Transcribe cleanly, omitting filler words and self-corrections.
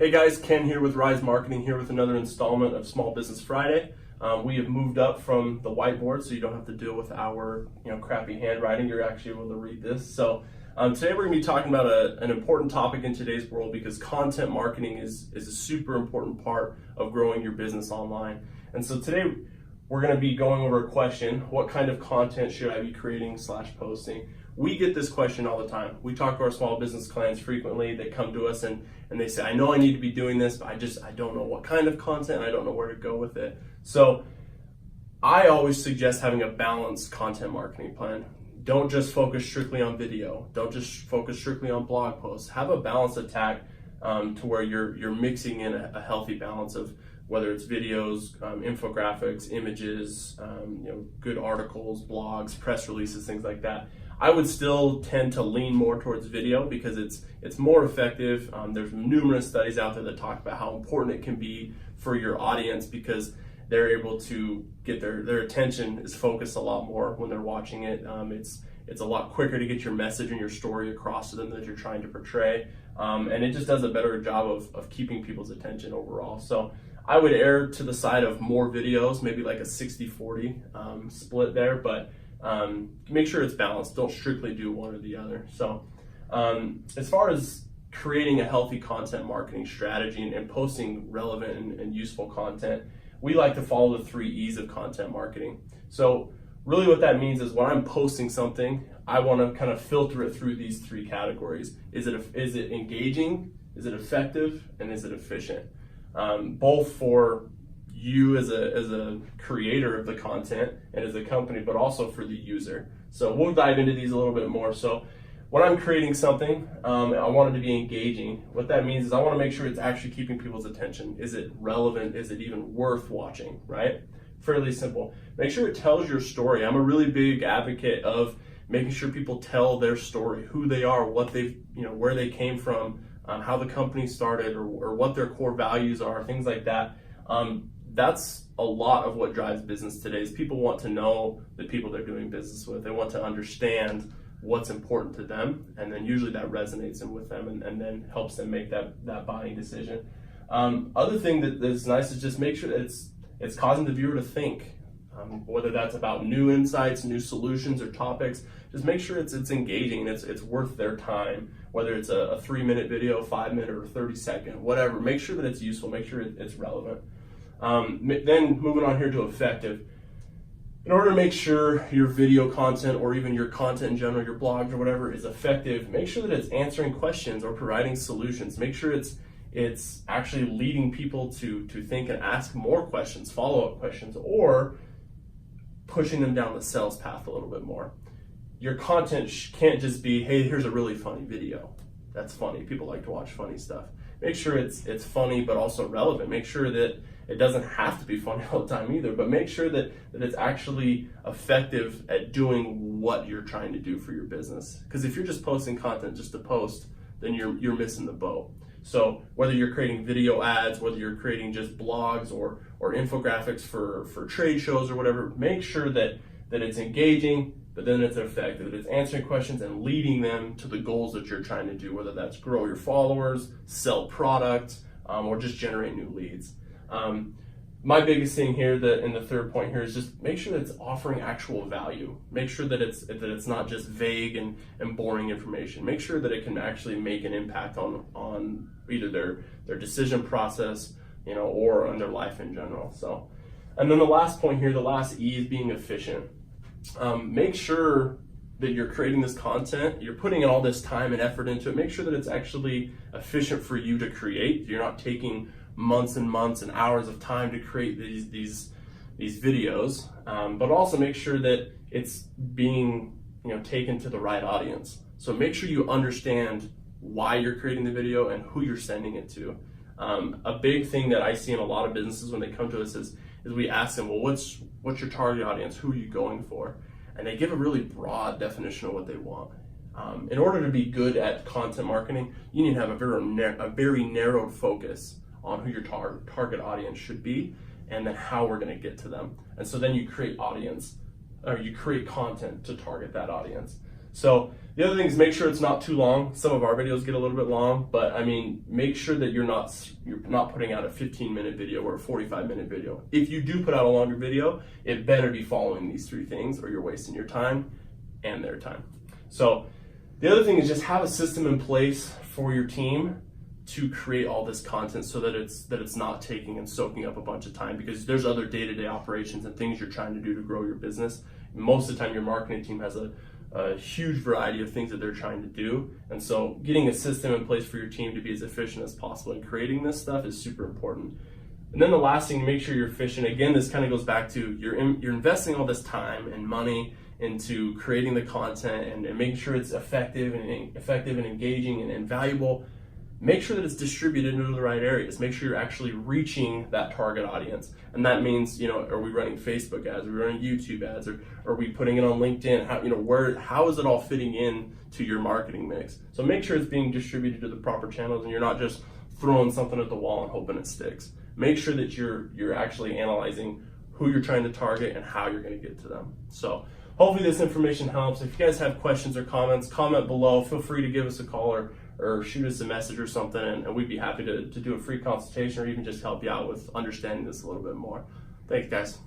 Hey guys, Ken here with Rise Marketing, here with another installment of Small Business Friday. We have moved up from the whiteboard, so you don't have to deal with our crappy handwriting. You're actually able to read this. So today we're going to be talking about an important topic in today's world, because content marketing is a super important part of growing your business online. And so today we're going to be going over a question: what kind of content should I be creating / posting? We get this question all the time. We talk to our small business clients frequently. They come to us and they say, I know I need to be doing this, but I don't know what kind of content. I don't know where to go with it. So I always suggest having a balanced content marketing plan. Don't just focus strictly on video. Don't just focus strictly on blog posts. Have a balanced attack to where you're mixing in a healthy balance of whether it's videos, infographics, images, good articles, blogs, press releases, things like that. I would still tend to lean more towards video because it's more effective. There's numerous studies out there that talk about how important it can be for your audience, because they're able to get their attention is focused a lot more when they're watching it. It's a lot quicker to get your message and your story across to them that you're trying to portray. And it just does a better job of keeping people's attention overall. So I would err to the side of more videos, maybe like a 60-40 split there, but make sure it's balanced. Don't strictly do one or the other. So as far as creating a healthy content marketing strategy and posting relevant and useful content, we like to follow the 3 E's of content marketing. So really what that means is when I'm posting something, I want to kind of filter it through these 3 categories. Is it engaging? Is it effective? And is it efficient? Both for you as a creator of the content and as a company, but also for the user. So we'll dive into these a little bit more. So when I'm creating something, I want it to be engaging. What that means is I want to make sure it's actually keeping people's attention. Is it relevant? Is it even worth watching, right? Fairly simple. Make sure it tells your story. I'm a really big advocate of making sure people tell their story, who they are, what they've, where they came from, how the company started, or what their core values are, things like that. That's a lot of what drives business today. Is people want to know the people they're doing business with. They want to understand what's important to them, and then usually that resonates with them and then helps them make that buying decision. Other thing that's nice is just make sure that it's causing the viewer to think, whether that's about new insights, new solutions, or topics. Just make sure it's engaging and it's worth their time, whether it's a 3-minute video, 5-minute, or 30-second, whatever. Make sure that it's useful, make sure it's relevant. Then moving on here to effective. In order to make sure your video content, or even your content in general, your blogs or whatever, is effective, make sure that it's answering questions or providing solutions. Make sure it's actually leading people to think and ask more questions, follow-up questions, or pushing them down the sales path a little bit more. Your content can't just be, hey, here's a really funny video. That's funny. People like to watch funny stuff. Make sure it's funny but also relevant. Make sure that it doesn't have to be funny all the time either, but make sure that it's actually effective at doing what you're trying to do for your business. Because if you're just posting content just to post, then you're missing the boat. So whether you're creating video ads, whether you're creating just blogs or infographics for trade shows or whatever, make sure that it's engaging, but then it's effective, that it's answering questions and leading them to the goals that you're trying to do, whether that's grow your followers, sell products, or just generate new leads. My biggest thing here, and the third point here, is just make sure that it's offering actual value. Make sure that it's not just vague and boring information. Make sure that it can actually make an impact on either their decision process, or on their life in general. So, and then the last point here, the last E, is being efficient. Make sure that you're creating this content, you're putting in all this time and effort into it. Make sure that it's actually efficient for you to create. You're not taking months and months and hours of time to create these videos, but also make sure that it's being taken to the right audience. So make sure you understand why you're creating the video and who you're sending it to. A big thing that I see in a lot of businesses when they come to us is we ask them, well, what's your target audience? Who are you going for? And they give a really broad definition of what they want. In order to be good at content marketing, you need to have a very narrowed focus on who your target audience should be, and then how we're going to get to them. And so then you create content to target that audience. So the other thing is make sure it's not too long. Some of our videos get a little bit long, but I mean, make sure that you're not putting out a 15-minute video or a 45-minute video. If you do put out a longer video, it better be following these 3 things or you're wasting your time and their time. So the other thing is just have a system in place for your team to create all this content so that it's not taking and soaking up a bunch of time, because there's other day-to-day operations and things you're trying to do to grow your business. Most of the time your marketing team has a huge variety of things that they're trying to do, and so getting a system in place for your team to be as efficient as possible and creating this stuff is super important. And then the last thing, make sure you're efficient. Again, this kind of goes back to you're investing all this time and money into creating the content and making sure it's effective and engaging and valuable. Make sure that it's distributed into the right areas. Make sure you're actually reaching that target audience. And that means, are we running Facebook ads? Are we running YouTube ads? Or are we putting it on LinkedIn? How is it all fitting in to your marketing mix? So make sure it's being distributed to the proper channels and you're not just throwing something at the wall and hoping it sticks. Make sure that you're actually analyzing who you're trying to target and how you're going to get to them. So hopefully this information helps. If you guys have questions or comments, comment below. Feel free to give us a call or shoot us a message or something, and we'd be happy to do a free consultation or even just help you out with understanding this a little bit more. Thanks, guys.